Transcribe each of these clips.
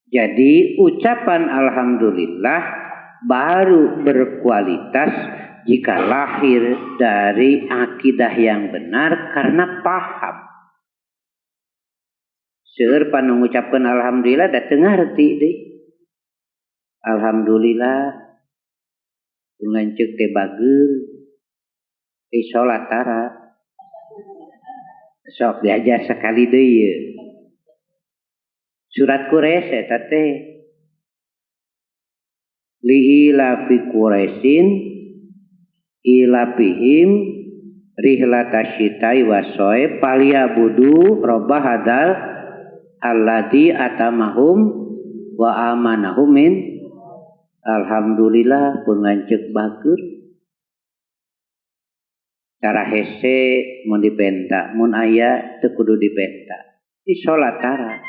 Jadi ucapan alhamdulillah baru berkualitas jika lahir dari akidah yang benar karena paham. Seueur pan mengucapkan alhamdulillah da teu ngarti deui. Alhamdulillah lanceuk teh bageur salat tara. Sok diajar sekali deui ye. Surat Quraisy eta teh liila fi Quraisyin ilapihim rihlatasyita'i wasoe paliyabudu robba hadal alladzi atamahum wa amanahum min. Alhamdulillah pun lanceuk bageur cara hese mun dipenta mun aya teu kudu dipenta di salat tara.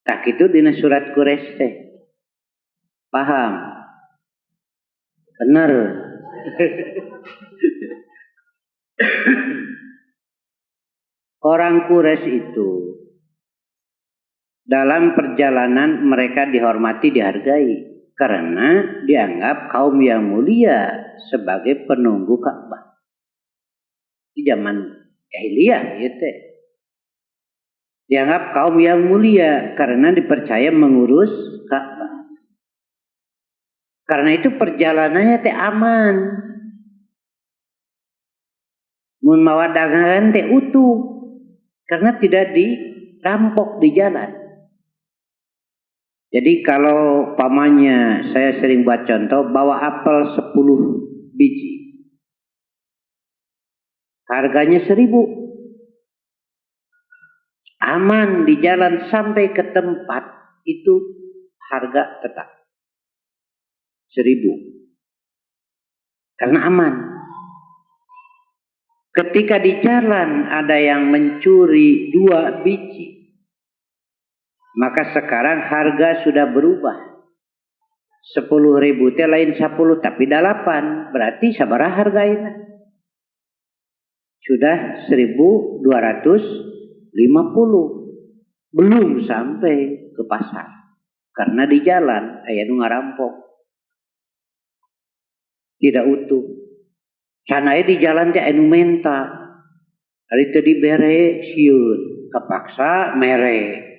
Tak itu dina surat Quraisy teh paham bener. Orang Quraisy itu dalam perjalanan mereka dihormati dihargai karena dianggap kaum yang mulia sebagai penunggu Ka'bah di zaman jahiliyah gitu. Dianggap kaum yang mulia karena dipercaya mengurus Ka'bah. Karena itu perjalanannya teh aman. Mun mawa dagangan teh utuh karena tidak dirampok di jalan. Jadi kalau pamannya saya sering buat contoh bawa apel 10 biji. Harganya 1.000. Aman di jalan sampai ke tempat itu harga tetap 1.000 karena aman. Ketika di jalan ada yang mencuri 2 biji, maka sekarang harga sudah berubah. 10.000 teh lain 10 tapi 8, berarti sabaraha hargana? Sudah 1.250. Belum sampai ke pasar karena di jalan aya nu ngarampok tidak utuh. Canae di jalan teh anu menta ari teu dibere sieun kapaksa mere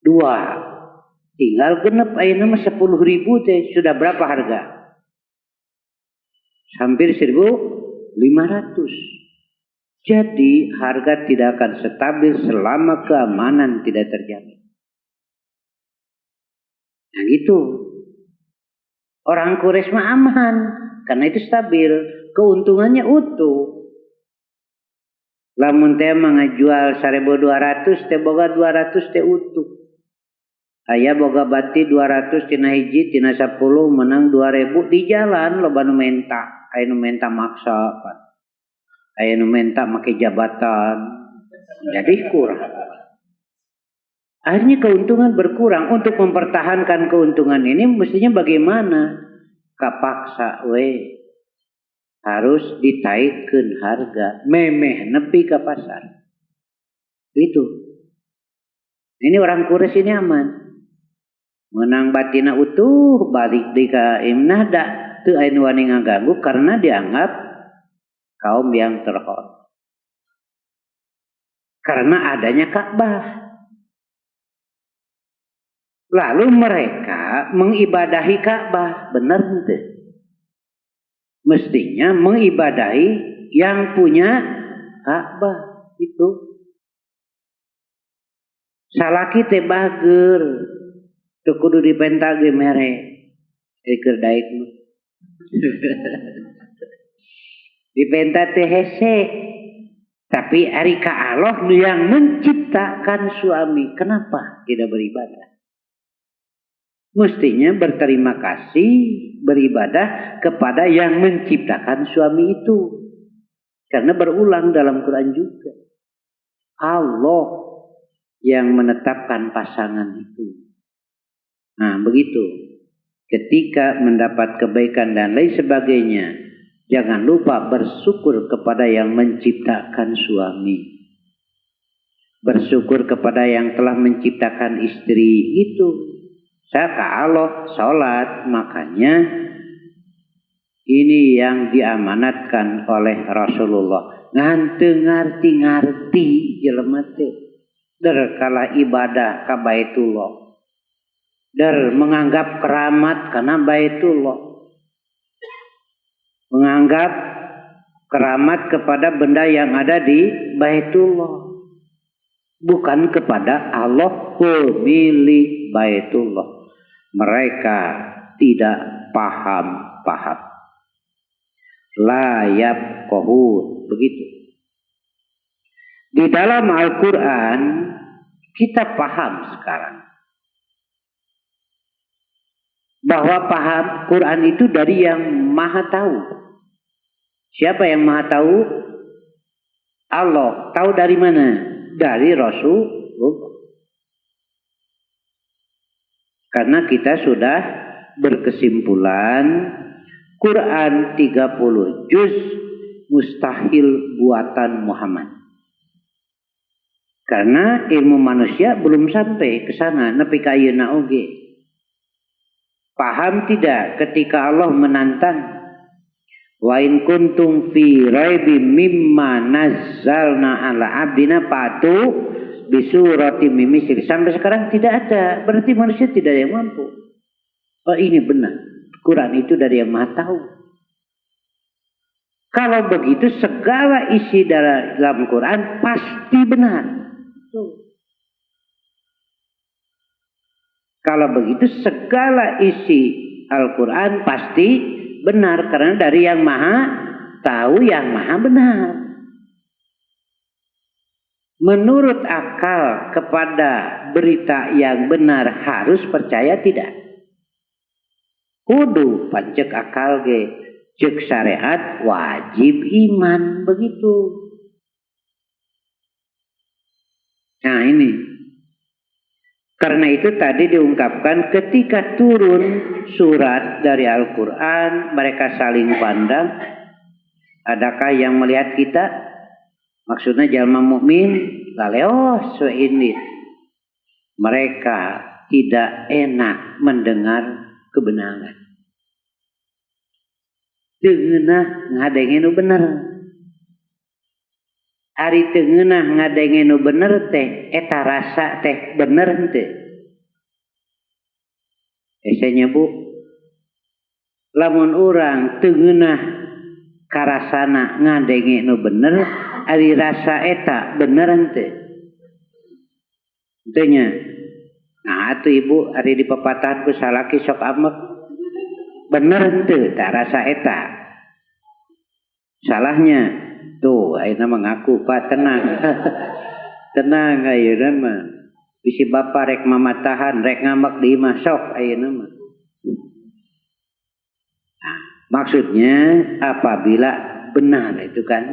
2 tinggal genep ayeuna mah 10.000 teh sudah berapa harga? Hampir 1.500. Jadi harga tidak akan stabil selama keamanan tidak terjamin. Nah gitu. Orang Quraisy mah aman karena itu stabil, keuntungannya utuh. Lamun teh mengajual 1.200 teh boga 200 teh utuh. Aya boga bati 200 tina hiji tina 10 menang 2.000 di jalan loba nu menta, aya nu menta maksa pan. Aya nu menta make jabatan, jadi kurang. Akhirnya keuntungan berkurang. Untuk mempertahankan keuntungan ini mestinya bagaimana? Kapaksa we harus ditaikkeun harga, memeh nepi ka pasar. Itu. Ini orang Quraisy ini aman. Menang batina utuh, balik deui ka imnah da teu aya nu wani ngaganggu karena dianggap kaum yang terhormat. Karena adanya Ka'bah. Lalu mereka mengibadahi Ka'bah. Benar ente? Mestinya mengibadahi yang punya Ka'bah. Itu. Salaki teh bageur. Teu kudu dipenta ge mere. Keur daek mah. Dipenta teh hese. Tapi ari ka Allah yang menciptakan suami, kenapa tidak beribadah? Mestinya berterima kasih, beribadah kepada yang menciptakan suami itu. Karena berulang dalam Quran juga. Allah yang menetapkan pasangan itu. Nah begitu. Ketika mendapat kebaikan dan lain sebagainya, jangan lupa bersyukur kepada yang menciptakan suami. bersyukur kepada yang telah menciptakan istri itu. Saya ke Allah sholat, makanya ini yang diamanatkan oleh Rasulullah. Nganti ngarti jelema teh der kala ibadah ka Baitullah, der menganggap keramat karena Baitullah, menganggap keramat kepada benda yang ada di Baitullah, bukan kepada Allah pemilik Baitullah. Mereka tidak paham. La yafqahun, begitu. Di dalam Al-Quran kita paham sekarang bahwa paham Quran itu dari yang maha tahu. Siapa yang maha tahu? Allah. Tahu dari mana? Dari Rasulullah. Karena kita sudah berkesimpulan Quran 30 juz mustahil buatan Muhammad. Karena ilmu manusia belum sampai ke sana, nepi ka ayeuna oge. Paham tidak ketika Allah menantang, wa in kuntum fi raibim mimma nazzalna ala abdina fatu bi suratin min misli. Sampai sekarang tidak ada, berarti manusia tidak ada yang mampu. Oh, ini benar, Quran itu dari yang maha tahu. Kalau begitu segala isi dalam Quran pasti benar. Kalau begitu segala isi Al-Quran pasti benar, karena dari yang maha tahu, yang maha benar. Menurut akal kepada berita yang benar harus percaya tidak? Kudu pancek akal ge, cek syariat wajib iman, begitu. Nah ini, karena itu tadi diungkapkan ketika turun surat dari Al-Quran, mereka saling pandang. Adakah yang melihat kita? Maksudnya jalma mukmin laleos ini. Mereka tidak enak mendengar kebenaran. Teungeunah ngadengen nu bener. Ari teungeunah ngadengen nu bener teh eta rasa teh bener henteu. Esenya Bu, lamun urang teungeunah karasana ngadengen nu bener, ari rasa eta bener henteu. Henteu nya. Nah atuh Ibu ari di pepatahan ku salaki sok amek. Bener henteu tah rasa eta. Salahnya tuh ayeuna mah ngaku Pak, tenang. Tenang ayeuna mah. Bisi bapa rek mamatahan, rek ngamek di imah sok ayeuna mah. Nah, maksudnya apabila benar itu kan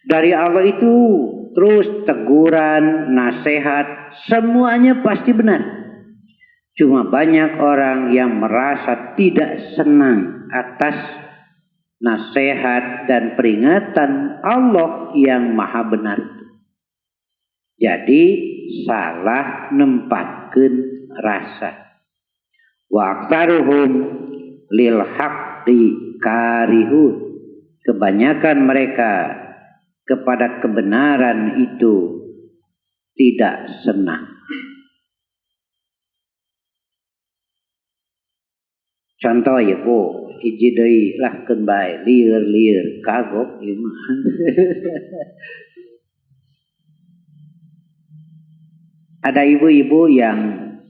dari Allah itu terus teguran, nasihat, semuanya pasti benar. Cuma banyak orang yang merasa tidak senang atas nasihat dan peringatan Allah yang maha benar. Jadi salah nempatkeun rasa. Wa aktaruhum lil haqqi karihun. Kebanyakan mereka kepada kebenaran itu tidak senang. Contoh ya Bu, hiji deui lahkeun bae lieur-lieur kagok ieu mah. Ada ibu-ibu yang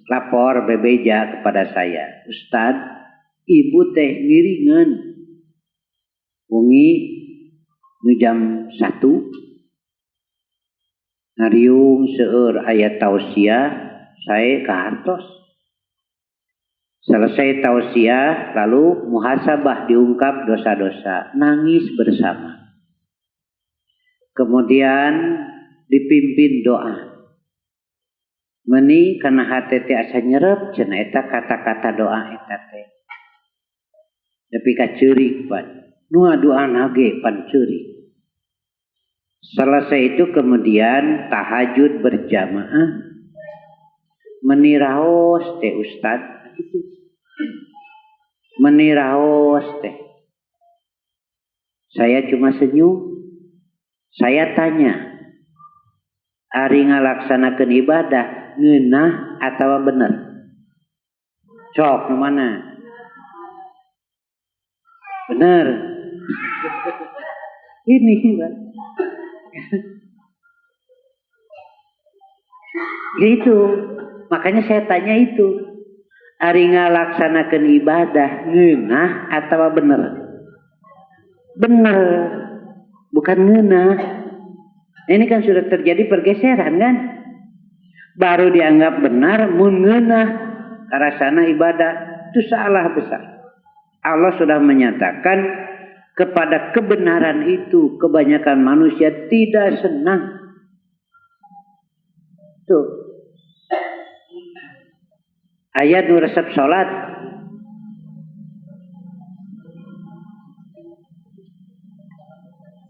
lapor bebeja kepada saya, Ustad, ibu teh ngiringan wengi nu jam 1 ngariung seueur aya tausiah, saya kahartos. Selesai tausiah, lalu muhasabah, diungkap dosa-dosa, nangis bersama. Kemudian dipimpin doa. Meni kana hate teh asa nyerep cenah eta kata-kata doa eta teh. Tapi ka ceurik pan. Nu doana ge pan ceurik. Selesai itu kemudian tahajud berjamaah. Meniraos teh Ustad. Meniraos teh. Saya cuma senyum. Saya tanya. Ari ngalaksanakeun ibadah ngeunah atawa bener? Sok nu mana? Bener. Ini kan. Gitu. Makanya saya tanya itu. Ari ngalaksanakeun ibadah ngeunah atawa bener? Bener. Bukan ngeunah. Ini kan sudah terjadi pergeseran kan? Baru dianggap benar, mun ngeunah karasana ibadah itu salah besar. Allah sudah menyatakan kepada kebenaran itu kebanyakan manusia tidak senang. Tuh. Ayat nu resep salat.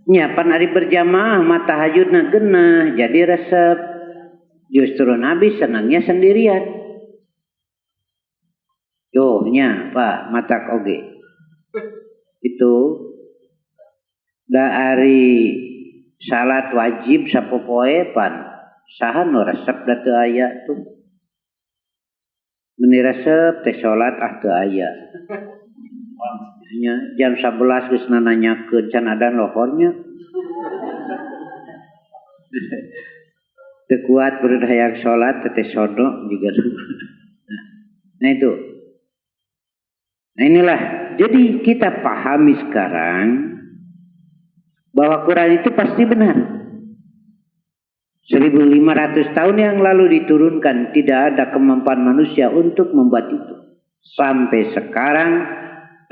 Nyapan hari berjamaah mata tahajudna genah jadi resep. Justru Nabi senangnya sendirian. Yo nya Pak matak oge. Itu da ari salat wajib sapopoe pan saha nu resep da teu aya tuh. Meni resep teh salat teu aya. Jam 11 geus nanyakeun can ada lohornya. Teu kuat berudah hayang salat teh sodok juga. Nah itu. Nah inilah. Jadi kita pahami sekarang bahwa Quran itu pasti benar. 1500 tahun yang lalu diturunkan, tidak ada kemampuan manusia untuk membuat itu. Sampai sekarang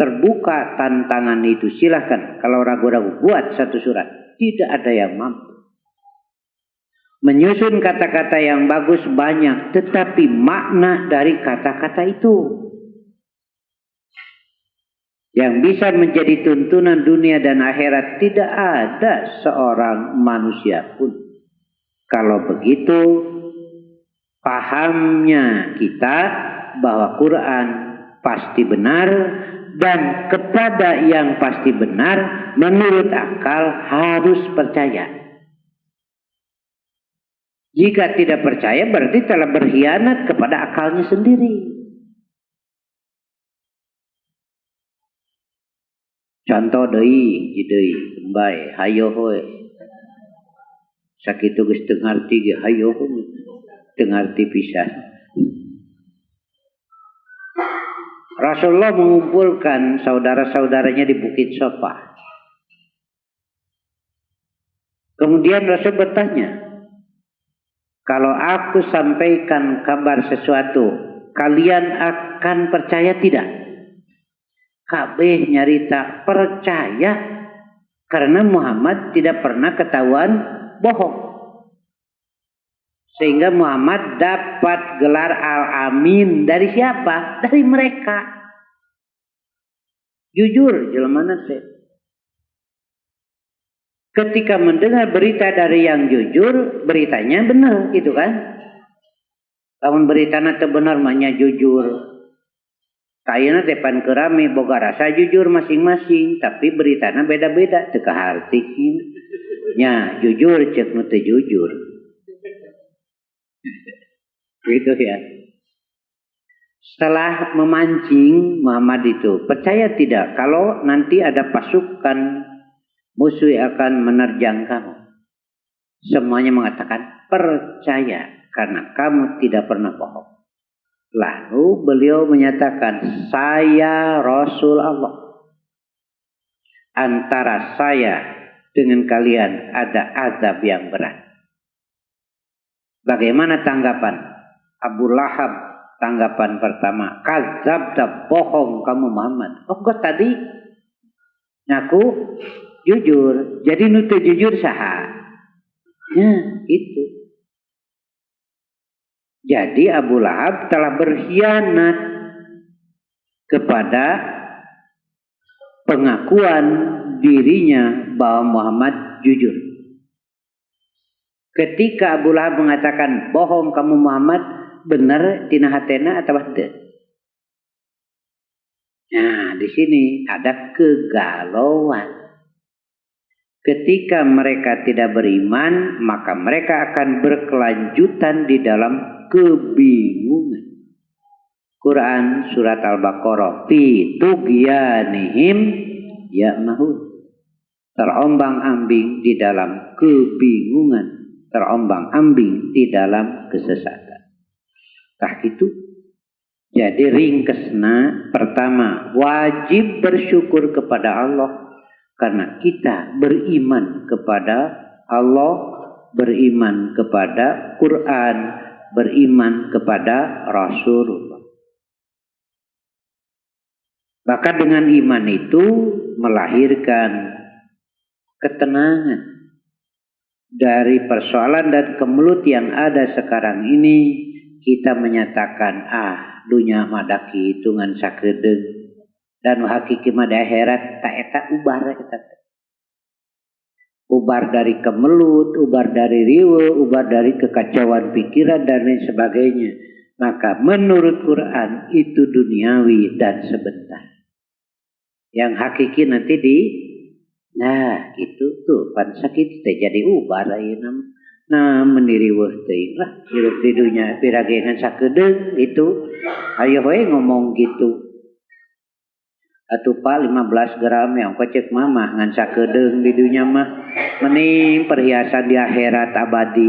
terbuka tantangan itu, silahkan kalau ragu-ragu buat satu surat. Tidak ada yang mampu. Menyusun kata-kata yang bagus banyak, tetapi makna dari kata-kata itu yang bisa menjadi tuntunan dunia dan akhirat tidak ada seorang manusia pun. Kalau begitu pahamnya kita bahwa Quran pasti benar, dan kepada yang pasti benar menurut akal harus percaya. Jika tidak percaya berarti telah berkhianat kepada akalnya sendiri. Contoh deui, deui, bae, hayo hoy. Sakitu geus teu ngarti ge hayo hoy. Teu ngarti pisan. Rasulullah mengumpulkan saudara-saudaranya di Bukit Sofa. Kemudian Rasul bertanya, kalau aku sampaikan kabar sesuatu, kalian akan percaya tidak? Kabeh nyarita percaya karena Muhammad tidak pernah ketahuan bohong. Sehingga Muhammad dapat gelar Al-Amin dari siapa? Dari mereka. Jujur jelemana teh. Ketika mendengar berita dari yang jujur, beritanya benar gitu kan? Lamun beritana teu benar mahnya jujur. Kayana depan kerami boga rasa jujur masing-masing, tapi beritana beda-beda teu kahartikeun. Nya jujur ceuk nu teu jujur. Gitu ya. Setelah memancing Muhammad itu, percaya tidak kalau nanti ada pasukan musuh akan menerjang kamu? Semuanya mengatakan percaya karena kamu tidak pernah bohong. Lalu beliau menyatakan, saya Rasul Allah. Antara saya dengan kalian ada azab yang berat. Bagaimana tanggapan Abu Lahab? Tanggapan pertama, kadzabta, bohong kamu Muhammad. Oh kok tadi ngaku jujur, jadi nu teu jujur saha? Ya, itu. Jadi Abu Lahab telah berkhianat kepada pengakuan dirinya bahwa Muhammad jujur. Ketika Abu Lahab mengatakan, bohong kamu Muhammad, benar tina hatena atau tidak? Nah, di sini ada kegalauan. Ketika mereka tidak beriman, maka mereka akan berkelanjutan di dalam kebingungan. Quran surat Al-Baqarah, fi tughyanihim ya'mahun. Terombang-ambing di dalam kebingungan, terombang-ambing di dalam kesesatan. Tah gitu. Jadi ringkesna, pertama wajib bersyukur kepada Allah karena kita beriman kepada Allah, beriman kepada Quran, beriman kepada Rasulullah. Maka dengan iman itu melahirkan ketenangan dari persoalan dan kemelut yang ada sekarang ini. Kita menyatakan dunya mah hitungan sakedeung dan hakiki mah akhirat tak eta ubar eta. Ubar dari kemelut, ubar dari riweuh, ubar dari kekacauan pikiran dan lain sebagainya. Maka menurut Quran itu duniawi dan sebentar. Yang hakiki nanti gitu tuh pan sakit teh jadi ubar ayeuna. Nah mendiriweuh teuing lah hirup di dunya pirageungan sakedeung itu. Ayo we ngomong gitu. Atuh Pak 15 gram yang kocek mama ngan sakedeung di dunya mah mending perhiasan di akhirat abadi.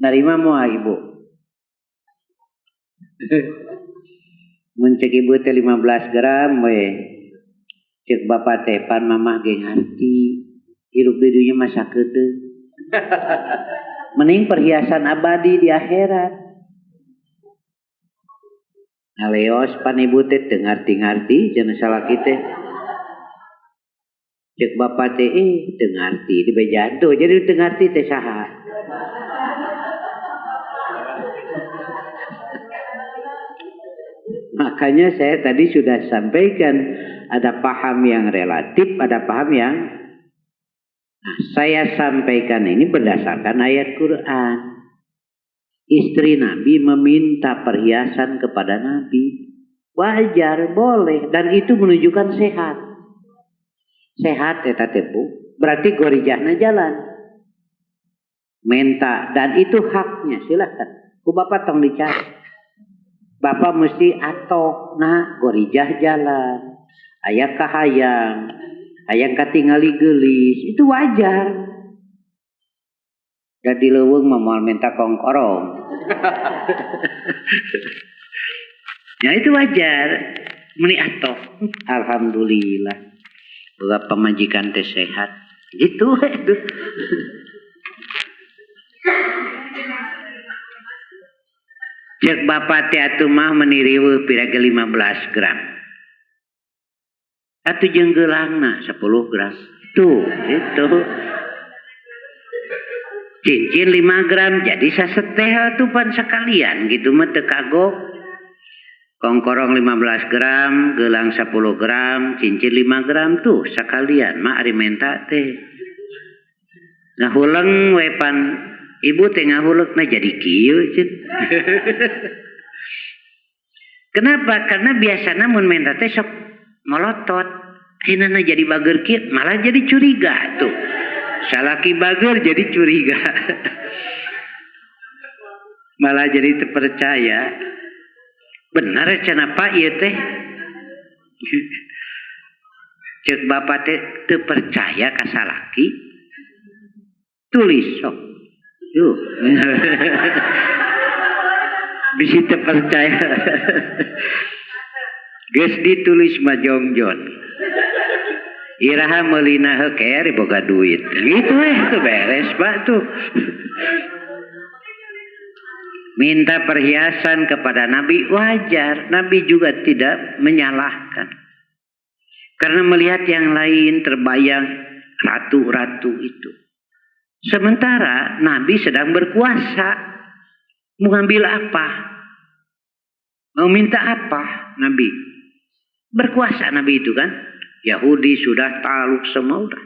Narima moal ibu. Mun cek ibu teh 15 gram we. Cek bapak teh pan mamah ge ngarti. Hirup di dunia masa kedeung. Mending perhiasan abadi di akhirat. Aleos pan ibu teh teu ngarti-ngarti cenah salaki teh. Cek bapak teh teu ngarti di bejado jadi teu ngarti teh saha. Makanya saya tadi sudah sampaikan ada paham yang relatif, ada paham yang saya sampaikan ini berdasarkan ayat Quran. Istri Nabi meminta perhiasan kepada Nabi. Wajar, boleh. Dan itu menunjukkan sehat. Sehat eta teh Bu. Berarti gorijahna jalan. Minta. Dan itu haknya. Silakan. Ku bapak tong dicari. Bapak mesti atok. Nah gorijah jalan. Aya kahayang. Hayang katingali gelis, itu wajar. Jadi leuweung mah moal minta kongkorong. Ya itu wajar. Meni atoh. Alhamdulillah. Boga pamajikan teh sehat. Gitu itu. Cek bapak teh atuh mah meni riweuh piraga 15 gram. Atu jeung geulangna 10 gram. Tuh, itu. Cincin 5 gram jadi saseteh atuh pan sekalian gitu mah teu kagok. Kongkorong 15 gram, gelang 10 gram, cincin 5 gram tuh sekalian mah ari menta teh. Ngahuleng we pan ibu teh ngahuleukna jadi kieu ceun. Kenapa? Karena biasana mun menta teh sok melotot. Ayeuna jadi bager kieu malah jadi curiga tuh. Salaki bager jadi curiga. Malah jadi terpercaya. Benar cenah Pak ieu teh. Cek bapak teh teu percaya ka salaki. Tulis sok. Yuh. Bisi teu percaya. Geus ditulis mah jongjon. Iraha meulina heukeer boga duit. Gitu tuh beres Pak tuh. Minta perhiasan kepada Nabi wajar. Nabi juga tidak menyalahkan. Karena melihat yang lain terbayang ratu-ratu itu. Sementara Nabi sedang berkuasa. Mau ngambil apa? Mau minta apa Nabi? Berkuasa Nabi itu kan. Yahudi sudah taluk semua udah.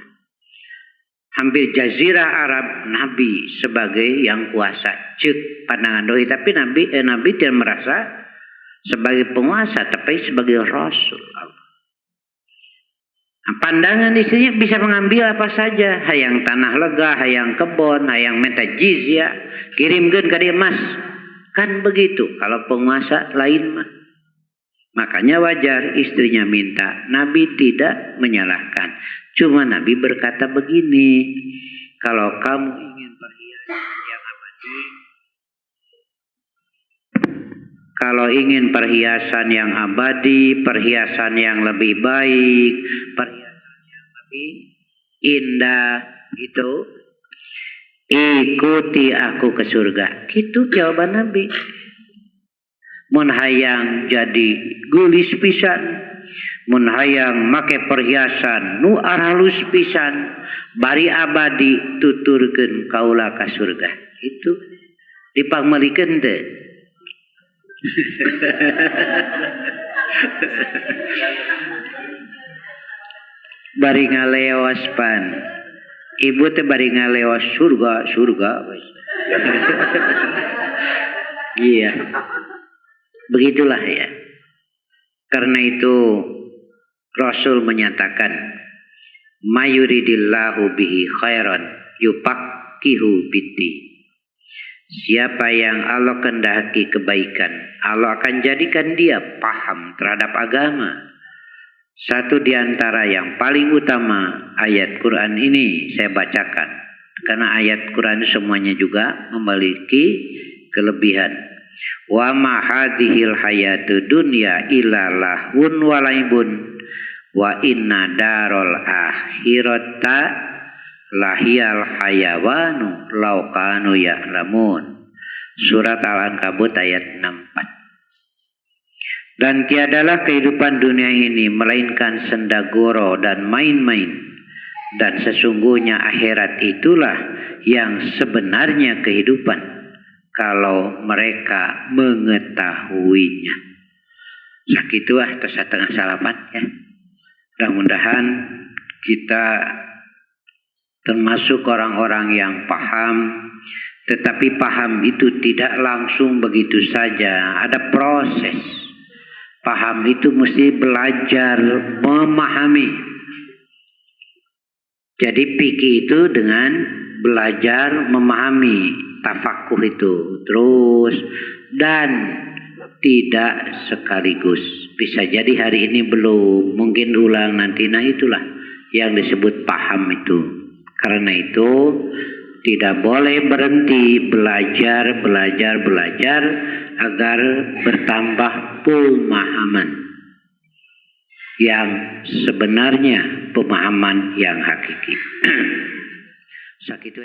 hampir jazirah Arab Nabi sebagai yang kuasa cek pandangan doi, tapi Nabi tidak merasa sebagai penguasa tapi sebagai Rasul. Nah, pandangan istrinya bisa mengambil apa saja, hayang tanah lega, hayang kebon, hayang minta jizyah, kirimkan ke dia mas, kan begitu. Kalau penguasa lain mah, makanya wajar istrinya minta. Nabi tidak menyalahkan, cuma Nabi berkata begini, kalau kamu ingin perhiasan yang abadi, kalau ingin perhiasan yang abadi, perhiasan yang lebih baik, perhiasan yang lebih indah, itu ikuti aku ke surga. Gitu jawaban Nabi. Mun hayang jadi gulis pisan, mun hayang make perhiasan nu arhalus pisan, bari abadi tuturkeun kaula ka surga. Itu dipangmelikeun teh. Bari ngaleos pan, ibu teh bari ngaleos surga iya, begitulah ya. Karena itu Rasul menyatakan mayuridillahu bihi khairan yufaqihu biddin. Siapa yang Allah kehendaki kebaikan, Allah akan jadikan dia paham terhadap agama. Satu di antara yang paling utama ayat Quran ini saya bacakan, karena ayat Quran semuanya juga memiliki kelebihan. Wa ma hadhil hayatu dunya illa lahun wa laibun wa inna darul akhirata lahiyal hayawanu law kanu ya'lamun. Surat Al-Ankabut ayat 64. Dan tiadalah kehidupan dunia ini melainkan sendagoro dan main-main, dan sesungguhnya akhirat itulah yang sebenarnya kehidupan kalau mereka mengetahuinya. Sakituah setengah salapan ya. Mudah-mudahan kita termasuk orang-orang yang paham, tetapi paham itu tidak langsung begitu saja, ada proses. Paham itu mesti belajar memahami. Jadi fikih itu dengan belajar memahami, tafakuh itu terus dan tidak sekaligus. Bisa jadi hari ini belum, mungkin ulang nanti. Nah itulah yang disebut paham itu. Karena itu tidak boleh berhenti belajar agar bertambah pemahaman yang sebenarnya, pemahaman yang hakiki. Sakitu